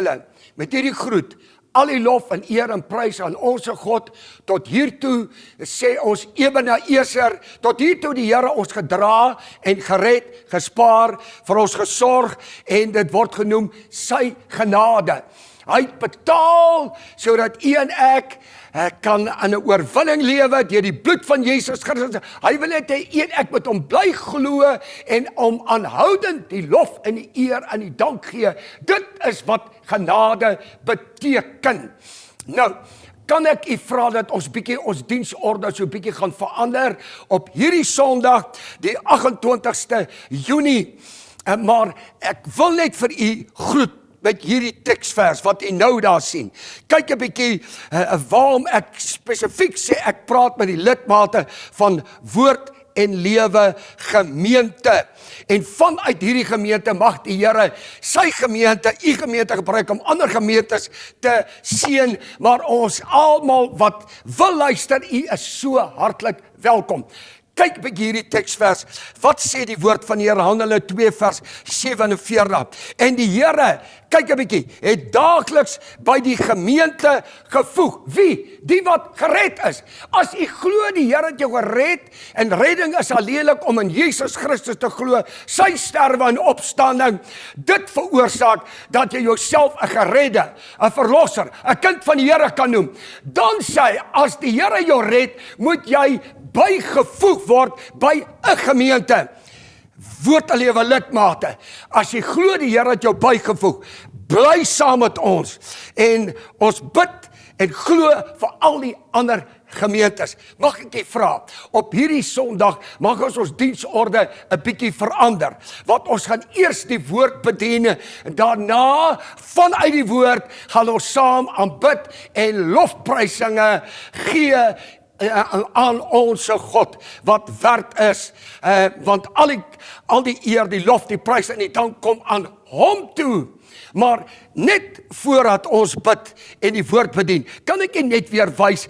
julle met hierdie groet, al die lof en eer en prys aan ons God, tot hiertoe sê ons 𝑗𝑏𝑒nezer, tot hiertoe die Here ons gedra en gered, gespaar, vir ons gesorg, en dit word genoem sy genade. Hy het betaal, sodat u en ek kan in 'n oorwinning lewe deur die bloed van Jesus Christus. Hy wil net hê u en ek moet hom bly glo en om aanhoudend die lof en die eer en die dank gee. Dit is wat genade beteken. Nou, kan ek u vra dat ons bietjie ons diensorde so bietjie gaan verander op hierdie Sondag, die 28ste Junie. Maar ek wil net vir u groet met hierdie teksvers wat u nou daar sien. Kyk 'n bietjie waarom ek spesifiek sê ek praat met die lidmate van Woord en Lewe gemeente. En vanuit hierdie gemeente mag die Here sy gemeente, u gemeente gebruik om ander gemeentes te seën, maar ons almal wat wil luister, u is so hartlik welkom. Kyk bykie hierdie teksvers, wat sê die woord van die Here, Handelinge 2 vers 47, en die Here, kyk 'n bietjie, het daagliks by die gemeente gevoeg. Wie? Die wat gered is. As u glo die Here het jou gered, en redding is alleenlik om in Jesus Christus te glo, sy sterwe en opstanding, dit veroorsaak dat jy jouself 'n geredde, 'n verlosser, 'n kind van die Here kan noem. Dan sê, as die Here jou red, moet jy bygevoeg word by 'n gemeente. Woord en Lewe lidmate, as jy glo die Here het jou bygevoeg, bly saam met ons, en ons bid en glo vir al die ander gemeentes. Mag ek jy vra, op hierdie Sondag mag ons diensorde 'n bietjie verander, want ons gaan eers die woord bedien, en daarna vanuit die woord gaan ons saam aanbid en lofprysinge gee aan ons God, wat werd is, want al die eer, die lof, die prys en die dank kom aan hom toe. Maar net voordat ons bid en die woord bedien, kan ek net weer wys,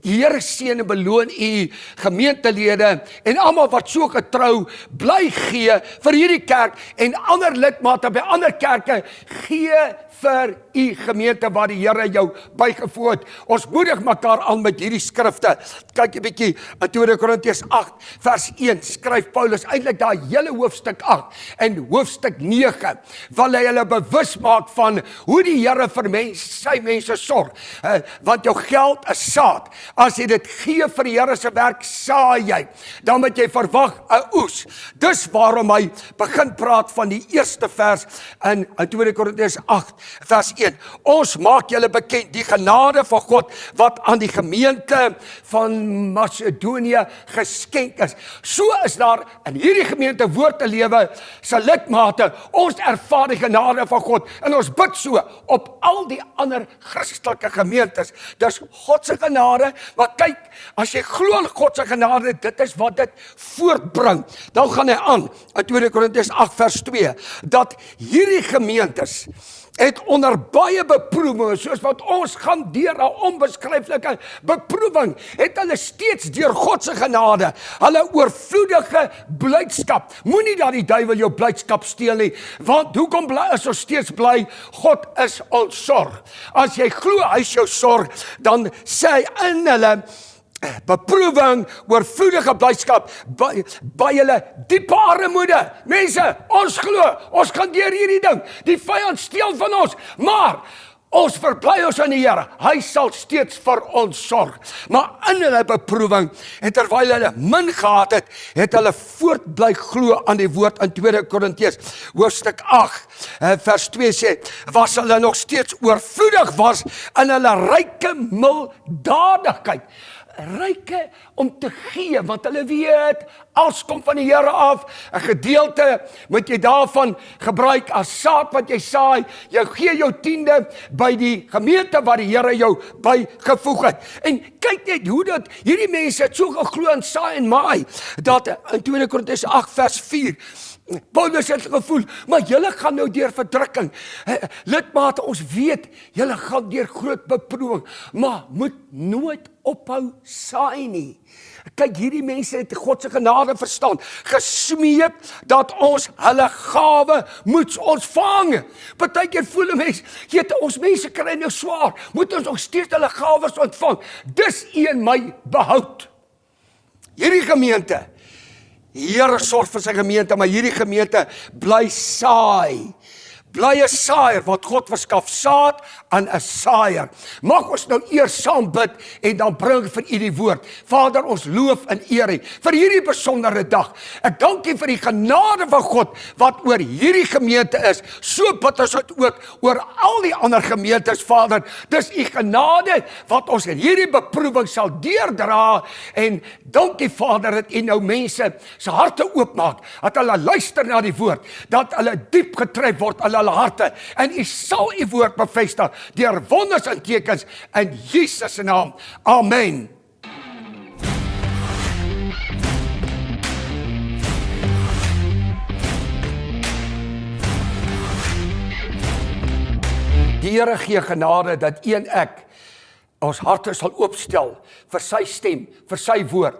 die Here seën en beloon u gemeentelede en almal wat so getrou bly gee vir hierdie kerk en ander lidmate by ander kerke, gee vir u gemeente waar die Here jou bygevoeg het. Ons moedig mekaar aan met hierdie skrifte. Kyk 'n bietjie in 2 Korintiërs 8 vers 1 skryf Paulus eintlik daai hele hoofstuk 8 en hoofstuk 9, wil hy hulle bewus maak van hoe die Here vir sy mense sorg. Want jou geld is saad. As jy dit gee vir die Here se werk, saai jy. Dan moet jy verwag 'n oes. Dis waarom hy begin praat van die eerste vers in 2 Korintiërs 8 vers 1. Ons maak julle bekend die genade van God wat aan die gemeente van Macedonië geskenk is. So is daar in hierdie gemeente Woord en Lewe se lidmate, ons ervaar die genade van God en ons bid so op al die ander Christelike gemeentes. Dis God se genade, maar kyk, as jy glo in God se genade, dit is wat dit voortbring. Dan gaan hy aan in 2 Korintiërs 8 vers 2, dat hierdie gemeentes het onder baie beproewinge, soos wat ons gaan deur 'n onbeskryflike beproewing, het hulle steeds deur God se genade, hulle oorvloedige blydskap. Moenie dat die duiwel jou blydskap steel nie, want hoekom is ons steeds bly? God is ons sorg. As jy glo hy is jou sorg, dan sê hy in hulle beproewing, oorvloedige blydskap, by julle diepe armoede. Mense, ons glo, ons gaan deur hierdie ding. Die vyand steel van ons, maar ons verbly ons in die Here. Hy sal steeds vir ons sorg. Maar in hulle beproewing, en terwyl hulle min gehad het, het hulle voortbly glo aan die woord in 2 Korintiërs hoofstuk 8 vers 2 sê, was hulle nog steeds oorvloedig was in hulle ryke milddadigheid. Ryke om te gee, want hulle weet, alles kom van die Here af, 'n gedeelte moet jy daarvan gebruik as saad wat jy saai, jy gee jou 10de by die gemeente waar die Here jou bygevoeg het. En kyk net hoe dat hierdie mense het so geglo in saai en maai, dat in 2 Korintiërs 8 vers 4, Paulus het gevoel, maar julle gaan nou deur verdrukking. Lidmate, ons weet, julle gaan deur groot beproewing, maar moet nooit ophou saai nie. Kyk, hierdie mense het God se genade verstaan, gesmeek dat ons hulle gawe moet ontvang. Partykeer voel 'n mens, ons mense kry nou swaar, moet ons nog steeds hulle gawes ontvang. Dis een my behoud. Hierdie gemeente, Here sorg vir sy gemeente, maar hierdie gemeente bly saai. Bly 'n saaier, wat God verskaf saad aan 'n saaier. Mag ons nou eers saam bid en dan bring vir u die woord. Vader, ons loof en eer u vir hierdie besondere dag. Ek dank u vir die genade van God wat oor hierdie gemeente is. So bid ons dit ook oor al die ander gemeentes, Vader. Dis u genade wat ons in hierdie beproewing sal deurdra. En dank u, Vader, dat u nou mense se harte oopmaak, dat hulle luister na die woord, dat hulle diep getref word aan hulle harte, en u sal u woord bevestig deur wonders en tekens in Jesus se naam. Amen. Die Here gee genade dat u en ek ons harte sal oopstel vir sy stem, vir sy woord.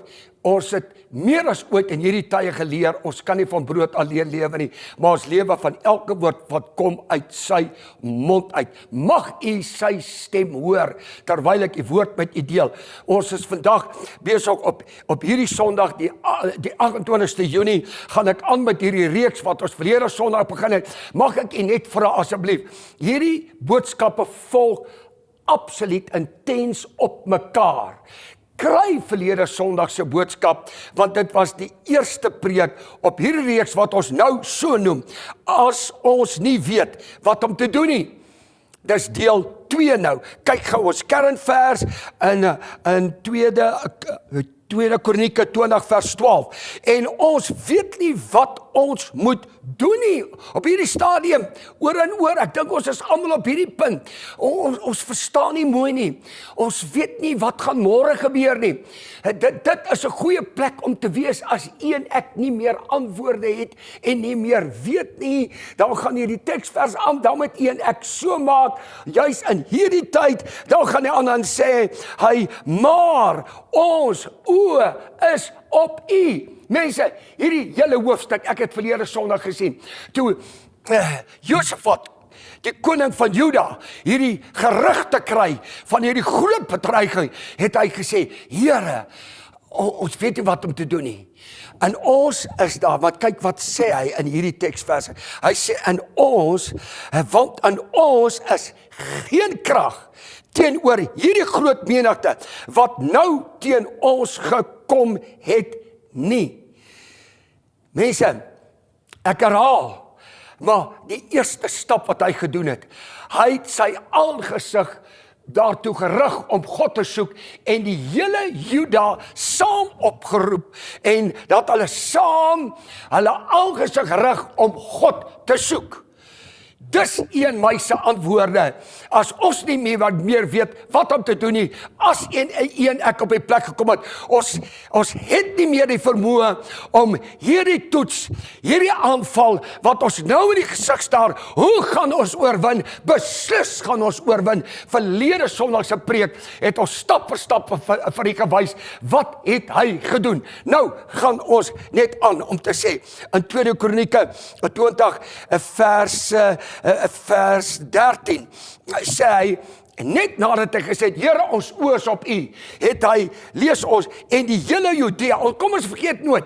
Ons het meer as ooit in hierdie tye geleer, ons kan nie van brood alleen lewe nie, maar ons lewe van elke woord wat kom uit sy mond uit. Mag u sy stem hoor, terwyl ek die woord met u deel. Ons is vandag besig op hierdie Sondag, die 28ste Junie, gaan ek aan met hierdie reeks wat ons verlede Sondag begin het. Mag ek u net vra asseblief, hierdie boodskappe volg absoluut intens op mekaar. Kry verlede Sondag se boodskap, want dit was die eerste preek op hierdie reeks wat ons nou so noem, as ons nie weet wat om te doen nie. Dis deel 2 nou. Kyk gou ons kernvers in 2 Kronieke 20 vers 12. En ons weet nie wat ons moet doen nie. Op hierdie stadium, oor en oor, ek dink ons is almal op hierdie punt. Ons verstaan nie mooi nie. Ons weet nie wat gaan môre gebeur nie. Dit is 'n goeie plek om te wees as een ek nie meer antwoorde het en nie meer weet nie. Dan gaan hierdie teksvers aan, dan moet een ek so maak, juis in hierdie tyd, dan gaan hy aan en sê, maar ons oë is op u. Mense, hierdie hele hoofstuk, ek het verlede Sondag gesien, toe Josafat, die koning van Juda, hierdie gerugte kry van hierdie groot bedreiging, het hy gesê, Here, ons weet nie wat om te doen nie. En ons is daar, want kyk wat sê hy in hierdie teksverse. Hy sê, want in ons is geen krag teenoor hierdie groot menigte, wat nou teen ons gekom het nie. Mense, ek herhaal, maar die eerste stap wat hy gedoen het, hy het sy aangesig daartoe gerig om God te soek en die hele Juda saam opgeroep en dat hulle saam hulle aangesig rig om God te soek. Dis een my se antwoorde, as ons nie meer weet wat om te doen nie, as een ek op die plek gekom het, ons het nie meer die vermoë om hierdie toets, hierdie aanval, wat ons nou in die gesig staar, hoe gaan ons oorwin? Beslis gaan ons oorwin. Verlede Sondag se preek het ons stap vir stap vir u gewys, wat het hy gedoen? Nou gaan ons net aan om te sê, in 2 Kronieke 20 vers 13, sê hy, net nadat hy gesê het, Here, ons oë is op u, het hy, lees ons, en die hele Judea, kom ons vergeet nooit,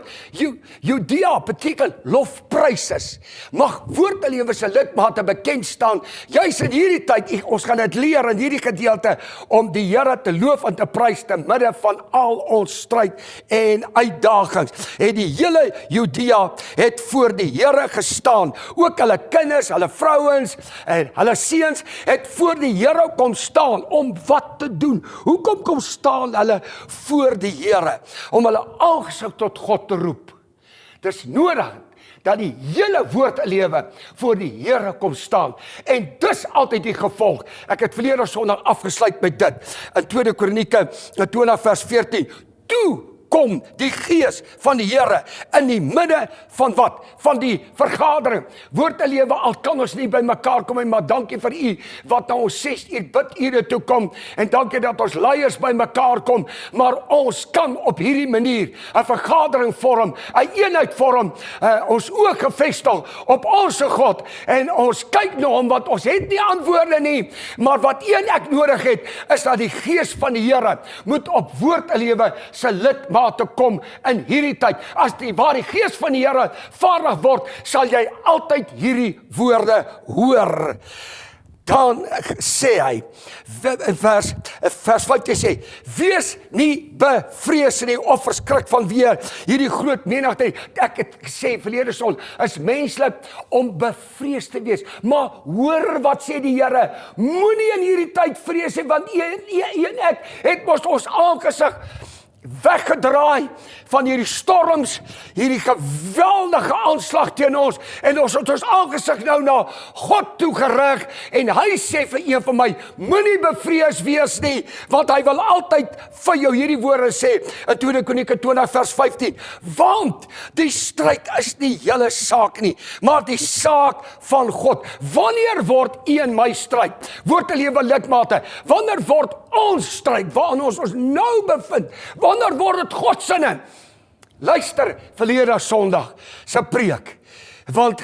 Judea beteken lofpryses, mag woordelewe se lidmate bekend staan, juis in hierdie tyd, ons gaan dit leer in hierdie gedeelte, om die Here te loof en te prys, te midde van al ons stryd en uitdagings, en die hele Judea het voor die Here gestaan, ook hulle kinders, hulle vrouens, en hulle seuns, het voor die Here kom staan, om wat te doen? Hoekom kom staan hulle voor die Here? Om hulle aangesig tot God te roep. Dis nodig dat die hele woordelewe voor die Here kom staan. En dis altyd die gevolg. Ek het verlede Sondag afgesluit met dit. In 2 Kronieke 20 vers 14. Toe kom die gees van die Here in die midde van wat? Van die vergadering. Woord en lewe, al kan ons nie by mekaar kom, maar dankie vir u wat na ons 6 uur bidure toe kom, en dankie dat ons leiers by mekaar kom, maar ons kan op hierdie manier 'n vergadering vorm, 'n eenheid vorm, ons oë gefestig op ons God, en ons kyk na hom, want ons het nie antwoorde nie, maar wat ek nodig het, is dat die gees van die Here moet op Woord en Lewe se lidmate kom in hierdie tyd. Waar die gees van die Here vaardig word, sal jy altyd hierdie woorde hoor. Dan sê hy, vers 5 sê, wees nie bevrees nie of verskrik vanweë hierdie groot menigte. Ek het gesê verlede son, is menslik om bevrees te wees. Maar hoor wat sê die Here, moenie in hierdie tyd vrees nie, want ek het mos ons aangesig weggedraai van hierdie storms, hierdie geweldige aanslag teen ons, en ons het ons aangesig nou na God toe gerig, en hy sê vir een van my, moenie bevrees wees nie, want hy wil altyd vir jou hierdie woorde sê, in 2 Kronieke 20 vers 15, want die stryd is nie julle saak nie, maar die saak van God. Wanneer word u en my stryd? Woord en Lewe lidmate, wanneer word ons stryd, waarin ons nou bevind, wanneer word het God sinne? Luister verlede Sondag se preek, want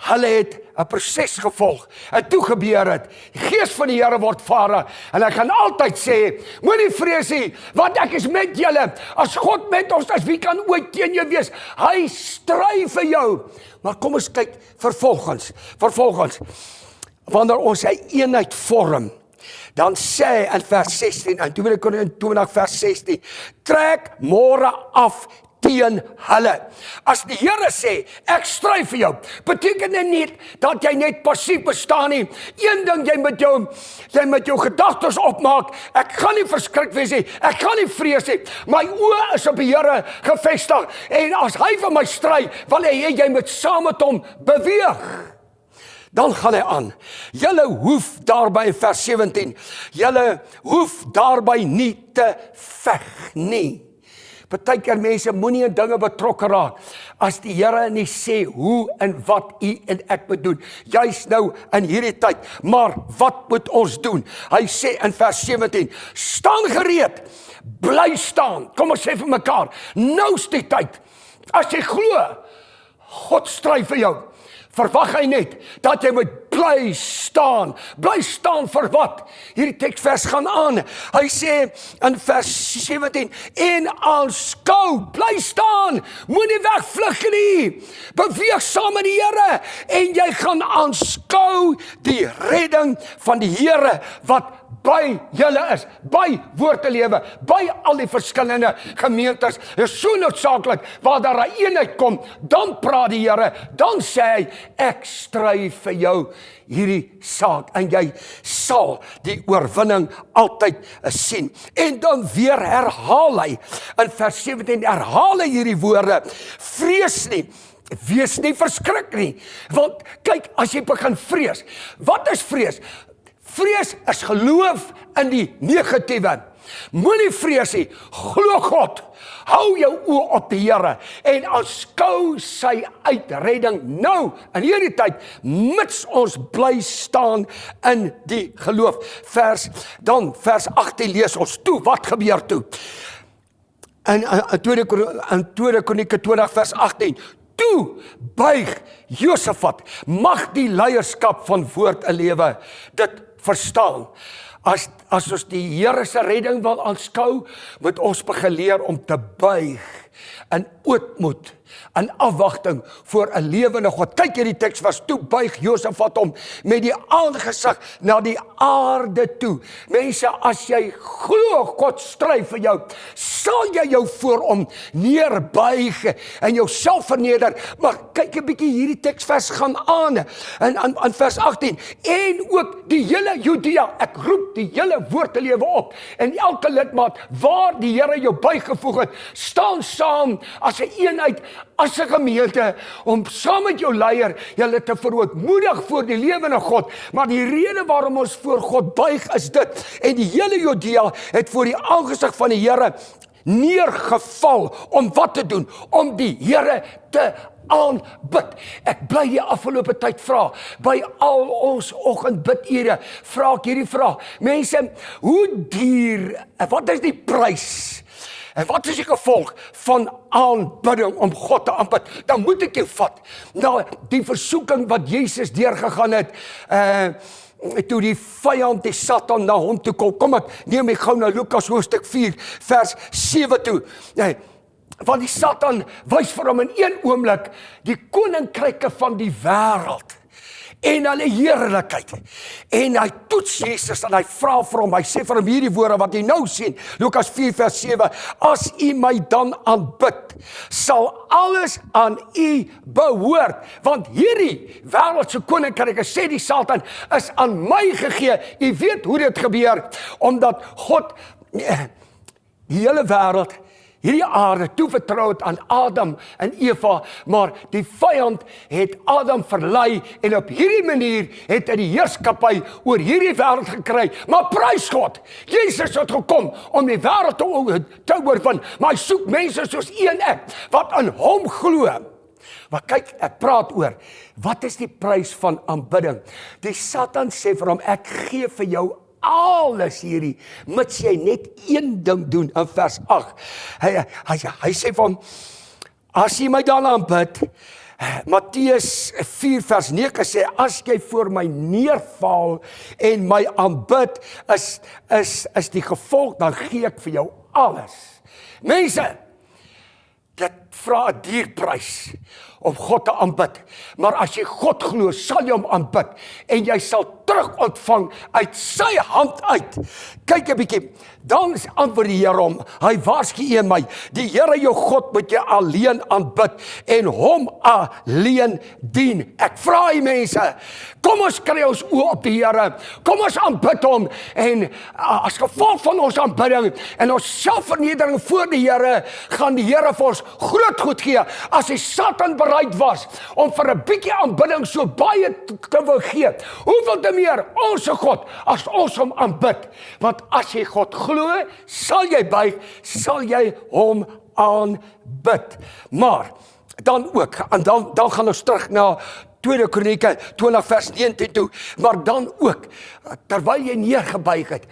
hulle het 'n proses gevolg, en toe gebeur het, die gees van die Here word vaardig, en ek gaan altyd sê, moenie vrees nie, want ek is met julle, as God met ons is, wie kan ooit teen jou wees? Hy stry vir jou, maar kom ons kyk vervolgens, wanneer ons 'n eenheid vorm, dan sê in vers 16, in 2 Kronieke 20 vers 16, trek môre af teen hulle. As die Here sê, ek stry vir jou, beteken dit nie dat jy net passief bestaan nie. Een ding, jy moet jou gedagtes opmaak, ek gaan nie verskrik wees nie, ek gaan nie vrees nie, my oë is op die Here gefestig, en as hy vir my stry, wil jy moet saam met hom beweeg. Dan gaan hy aan, julle hoef daarby, in vers 17, julle hoef daarby nie te veg nie. Partykeer mense moenie in dinge betrokke raak, as die Here nie sê hoe en wat u en ek moet doen, juist nou in hierdie tyd, maar wat moet ons doen? Hy sê in vers 17, staan gereed, bly staan, kom ons sê vir mekaar, nou is die tyd, as jy glo, God stry vir jou, verwag hy net, dat jy moet bly staan vir wat? Hierdie teksvers gaan aan, hy sê in vers 17, en aanskou, bly staan, moenie wegvlug nie, beweeg saam met die Here, en jy gaan aanskou die redding van die Here, wat by julle is, by Woord en Lewe, by al die verskillende gemeentes, is so noodsaaklik, waar daar 'n eenheid kom, dan praat die Here, dan sê hy, ek stry vir jou hierdie saak, en jy sal die oorwinning altyd sien. En dan weer herhaal hy, in vers 17 herhaal hy hierdie woorde, vrees nie, wees nie verskrik nie, want kyk, as jy begin vrees, wat is vrees? Vrees is geloof in die negatiewe. Moenie vrees nie, glo God, hou jou oë op die Here, en aanskou sy uitredding nou, in hierdie tyd, mits ons bly staan in die geloof. Vers 18 lees ons toe, wat gebeur toe? In 2 Kronieke 20 vers 18, toe buig Josafat, mag die leierskap van Woord en Lewe dit verstaan. As ons die Here se redding wil aanskou, moet ons begin leer om te buig in ootmoed, in afwagting voor 'n lewende God. Kyk hierdie teks was, toe buig Josafat hom met die aangesig na die aarde toe. Mense, as jy glo God stry vir jou, sal jy jou voor hom neerbuig en jouself verneder. Maar kyk 'n bietjie, hierdie teksvers gaan aan vers 18, en ook die hele Judea, ek roep die hele Woord en Lewe op, en elke lidmaat waar die Here jou bygevoeg het, staan saam as 'n eenheid as 'n gemeente om saam met jou leier julle te verootmoedig voor die lewende God. Maar die rede waarom ons voor God buig is dit. En die hele Judea het voor die aangesig van die Here neergeval om wat te doen? Om die Here te aanbid. Ek bly die afgelope tyd vra, by al ons oggendbidure, vra ek hierdie vraag. Mense, hoe duur, wat is die prys? En wat is die gevolg van aanbidding om God te aanbid? Dan moet ek jou vat na die versoeking wat Jesus deurgegaan het, toe die vyand, die Satan na hom toe kom. Kom ek neem my gou na Lukas hoofstuk 4 vers 7 toe. Nee, want die Satan wys vir hom in een oomblik die koninkryke van die wêreld en hulle heerlikheid. En hy toets Jesus en hy vra vir hom, hy sê vir hom hierdie woorde wat hy nou sien, Lukas 4 vers 7, as u my dan aanbid, sal alles aan u behoort, want hierdie wêreldse koninkryke, sê die Satan, is aan my gegee. U weet hoe dit gebeur, omdat God die hele wêreld, hierdie aarde toevertrou het aan Adam en Eva, maar die vyand het Adam verlei en op hierdie manier het hy die heerskappy oor hierdie wêreld gekry. Maar prys God, Jesus het gekom om die wêreld te oorwin, maar hy soek mense soos u en ek, wat aan hom glo. Maar kyk, ek praat oor, wat is die prys van aanbidding? Die Satan sê vir hom, ek gee vir jou alles hierdie, mits jy net een ding doen, in vers 8. Hy sê vir hom, as jy my dan aanbid, Matteus 4 vers 9 sê, as jy voor my neerval en my aanbid, is die gevolg, dan gee ek vir jou alles. Mense, dit vra 'n dierprys om God te aanbid. Maar as jy God glo, sal jy hom aanbid en jy sal terug ontvang uit sy hand uit. Kyk 'n bietjie, dan antwoord die Here hom, hy waarsku u en my, die Here jou God moet jy alleen aanbid en hom alleen dien. Ek vra u mense, kom ons kry ons oë op die Here, kom ons aanbid hom, en as gevolg van ons aanbidding en ons selfvernedering voor die Here, gaan die Here vir ons groot goed gee. As die Satan bereid was om vir 'n bietjie aanbidding so baie te wil gee, hoeveel te meer ons God as ons hom aanbid. Want as jy God glo, sal jy buig, sal jy hom aanbid. Maar dan ook, en dan gaan ons terug na 2 Kronieke 20 vers 19 toe, maar dan ook, terwyl jy neergebuig het,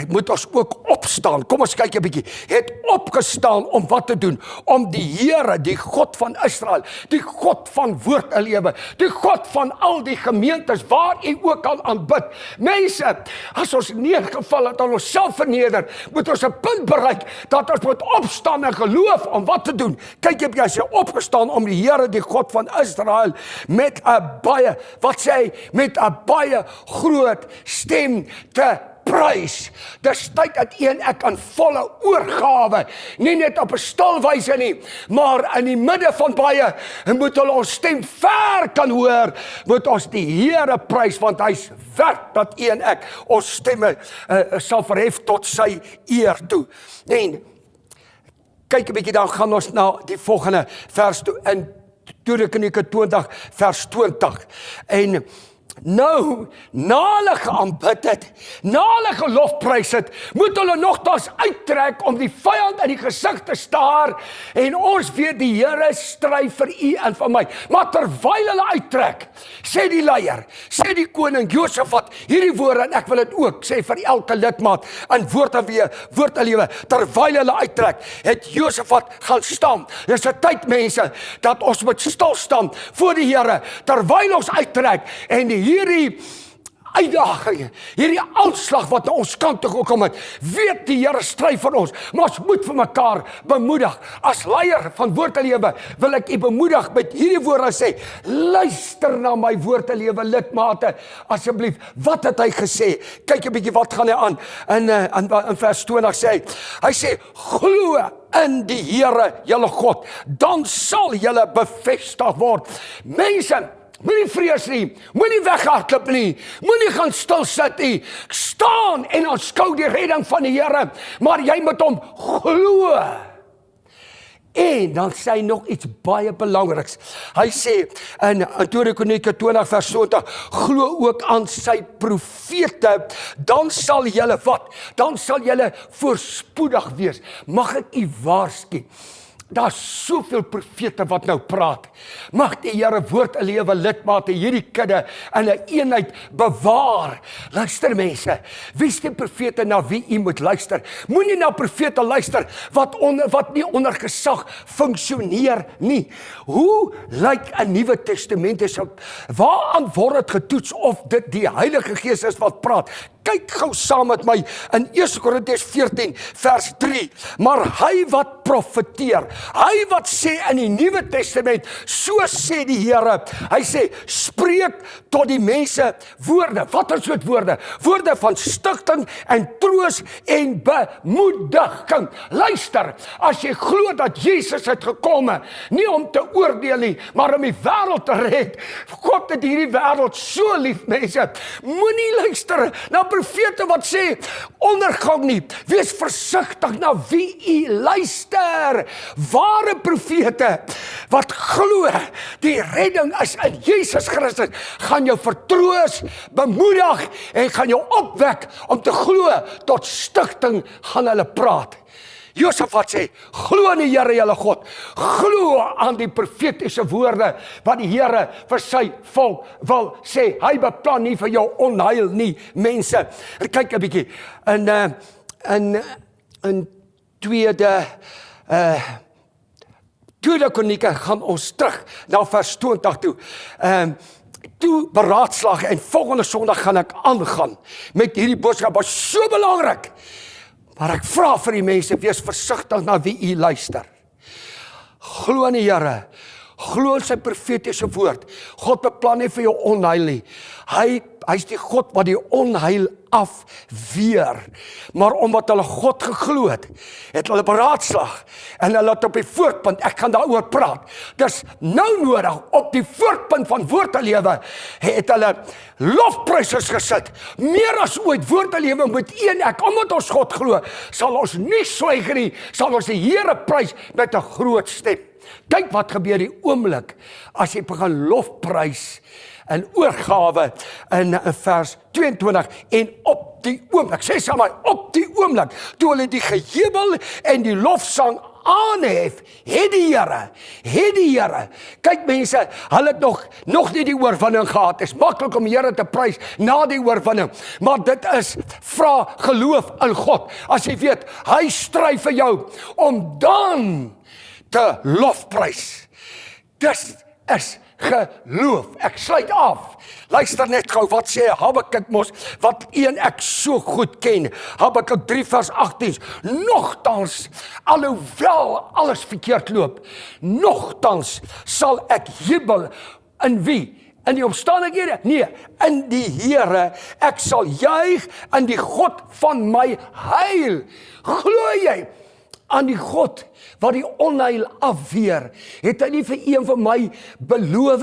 moet ons ook opstaan. Kom ons kyk 'n bietjie. Het opgestaan om wat te doen? Om die Here, die God van Israel, die God van Woord en Lewe, die God van al die gemeentes waar u ook al aanbid. Mense, as ons neergeval het aan ons self verneder, moet ons 'n punt bereik dat ons moet opstaan en geloof om wat te doen. Kyk, heb jy opgestaan om die Here, die God van Israel, met 'n baie, wat sê hy, met 'n baie groot stem te prys. Dis tyd dat u en ek aan volle oorgawe, nie net op 'n stil wyse nie, maar in die midde van baie, moet hulle ons stem ver kan hoor, moet ons die Here prys, want hy's werd dat u en ek ons stemme sal verhef tot sy eer toe. En kyk 'n bietjie, dan gaan ons na die volgende vers toe, in 2 Kronieke 20 vers 20. En nou, na hulle geaanbid het, na hulle gelofprys het, moet hulle nogtans uittrek om die vyand in die gesig te staar, en ons weet die Here stry vir u en vir my. Maar terwyl hulle uittrek, sê die leier, sê die koning Josafat, hierdie woorde, en ek wil dit ook sê vir elke lidmaat in Woord en Lewe, terwyl hulle uittrek, het Josafat gaan staan. Dis 'n tyd, mense, dat ons moet stil staan voor die Here, terwyl ons uittrek, en hierdie uitdaging, hierdie aanslag wat na ons kant toe gekom het, weet die Here stry vir ons, maar ons moet vir mekaar bemoedig. As leier van Woord en Lewe wil ek u bemoedig met hierdie woorde sê, luister na my Woord en Lewe lidmate, asseblief, wat het hy gesê? Kyk 'n bietjie wat gaan hy aan, in vers 20 sê hy sê, glo in die Here, julle God, dan sal julle bevestig word. Mense, moenie vrees nie, moenie weghardloop nie, moenie gaan stil sit nie, staan en aanskou die redding van die Here, maar jy moet hom glo. En dan sê hy nog iets baie belangriks. Hy sê in 2 Kronieke 20 vers 20, glo ook aan sy profete, dan sal julle wat? Dan sal julle voorspoedig wees. Mag ek u waarsku? Daar's soveel profete wat nou praat. Mag die Here woord 'n lewe lidmate hierdie kudde in 'n eenheid bewaar. Luister mense, wie is die profete na wie u moet luister? Moenie na profete luister wat nie onder gesag funksioneer nie. Hoe lyk 'n Nuwe Testament? Waaraan word dit getoets of dit die Heilige Gees is wat praat? Kyk gou saam met my in 1 Korintiërs 14 vers 3. Maar hy wat profeteer, hy wat sê in die Nuwe Testament, so sê die Here, hy sê, spreek tot die mense woorde. Wat is soort woorde? Woorde van stigting en troos en bemoediging. Luister, as jy glo dat Jesus het gekome, nie om te oordeel nie, maar om die wêreld te red. God het hierdie wêreld so lief, mense. Moenie luister na profete wat sê, ondergang nie. Wees versigtig na wie u luister. Ware profete wat glo, die redding is in Jesus Christus, gaan jou vertroos, bemoedig en gaan jou opwek om te glo. Tot stigting gaan hulle praat. Josafat sê, glo in die Here julle God, glo aan die profetiese woorde wat die Here vir sy volk wil sê. Hy beplan nie vir jou onheil nie, mense. Kyk 'n bietjie in tweede Kronieke gaan ons terug na vers 20 toe. Toe beraadslag en volgende Sondag gaan ek aangaan met hierdie boodskap, wat so belangrik. Maar ek vra vir die mense, wees versigtig na wie u luister. Glo in die Here, glo in sy profetiese woord. God beplan nie vir jou onheil nie. Hy is die God wat die onheil afweer. Maar omdat hulle God geglo het, het hulle beraadslag en hulle het op die voorpunt, ek gaan daaroor praat. Dis nou nodig op die voorpunt van Woord te lewe, het hulle lofprysers gesit. Meer as ooit Woord te lewe met een ek, omdat ons God glo, sal ons nie swyg nie, sal ons die Here prys met 'n groot stem. Kyk wat gebeur die oomblik as jy begin lofprys en oorgawe in vers 22 en op die oomblik, sê saam my, op die oomblik, toe hulle die gejubel en die lofsang aanhef, het die Here, kyk mense, hulle het nog nie die oorwinning gehad, is maklik om die Here te prys na die oorwinning, maar dit is, vra geloof in God, as jy weet, hy stry vir jou, om dan te lofprys, dis is geloof. Ek sluit af. Luister net gou, wat sê Habakuk mos, wat een ek so goed ken. Habakuk 3 vers 18. Nogtans, alhoewel alles verkeerd loop, nogtans sal ek jubel. In wie? In die omstandighede? Nee, in die Here. Ek sal juig in die God van my heil. Glo jy aan die God wat die onheil afweer? Het hy nie vir een van my beloof?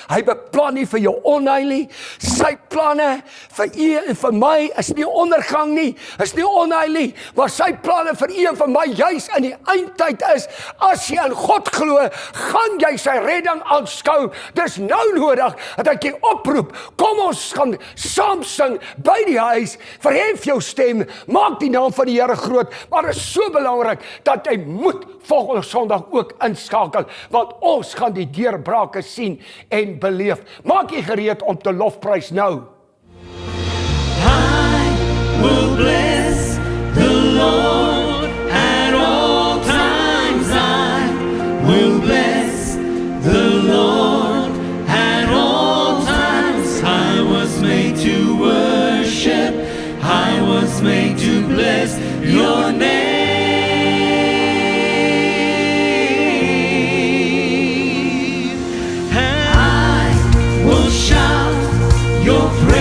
Hy beplan nie vir jou onheil nie. Sy planne vir u en vir my is nie ondergang nie, is nie onheil nie, maar sy planne vir u en vir my juis in die eindtyd is, as jy in God glo, gaan jy sy redding aanskou. Dis nou nodig dat ek jy oproep, kom ons gaan saam sing by die huis, verhef jou stem, maak die naam van die Here groot, maar dit is so belangrik dat jy moet volgende Sondag ook inskakel, want ons gaan die deurbrake sien en beleef. Maak jy gereed om te lofprys nou. I will bless the Lord at all times. I will bless the Lord at all times. I was made to worship. I was made to bless your name. Your praise.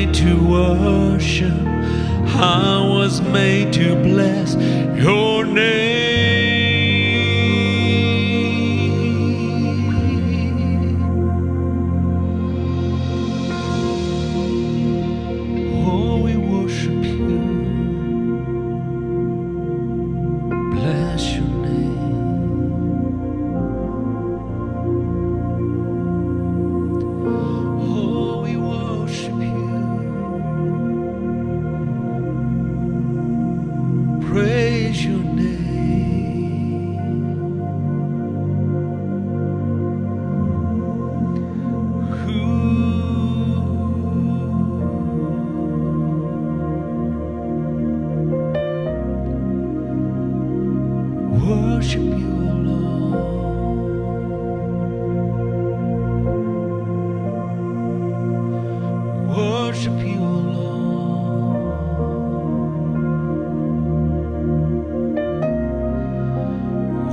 made to worship. I was made to bless your name. Oh, we worship you. Bless your name. Oh, we worship you. Praise your name. Worship you, Lord. Worship you, Lord.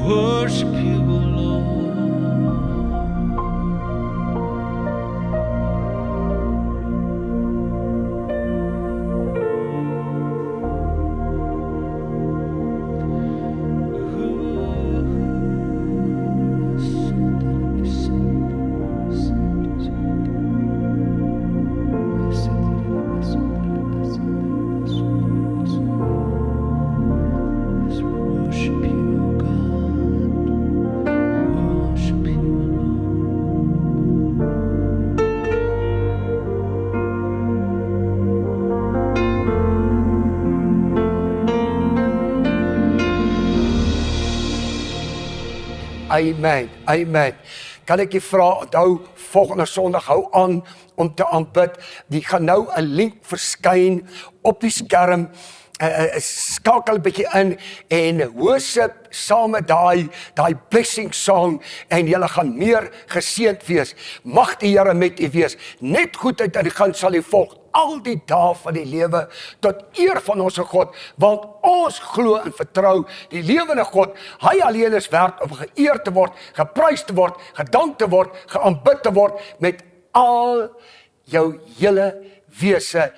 Worship you, Lord. Worship you, God. Worship you, Amen, amen. Kan ek jy vra, onthou, volgende Sondag hou aan om te aanbid. Die gaan nou 'n link verskyn op die skerm. Skakel 'n bietjie in en worship saam met daai blessing song en julle gaan meer geseënd wees. Mag die Here met u wees. Net goedheid uit die gaan sal u volg al die dae van die lewe tot eer van ons God, want ons glo en vertrou die lewende God. Hy alleen is werd om geëer te word, geprys te word, gedank te word, geaanbid te word met al jou hele wese.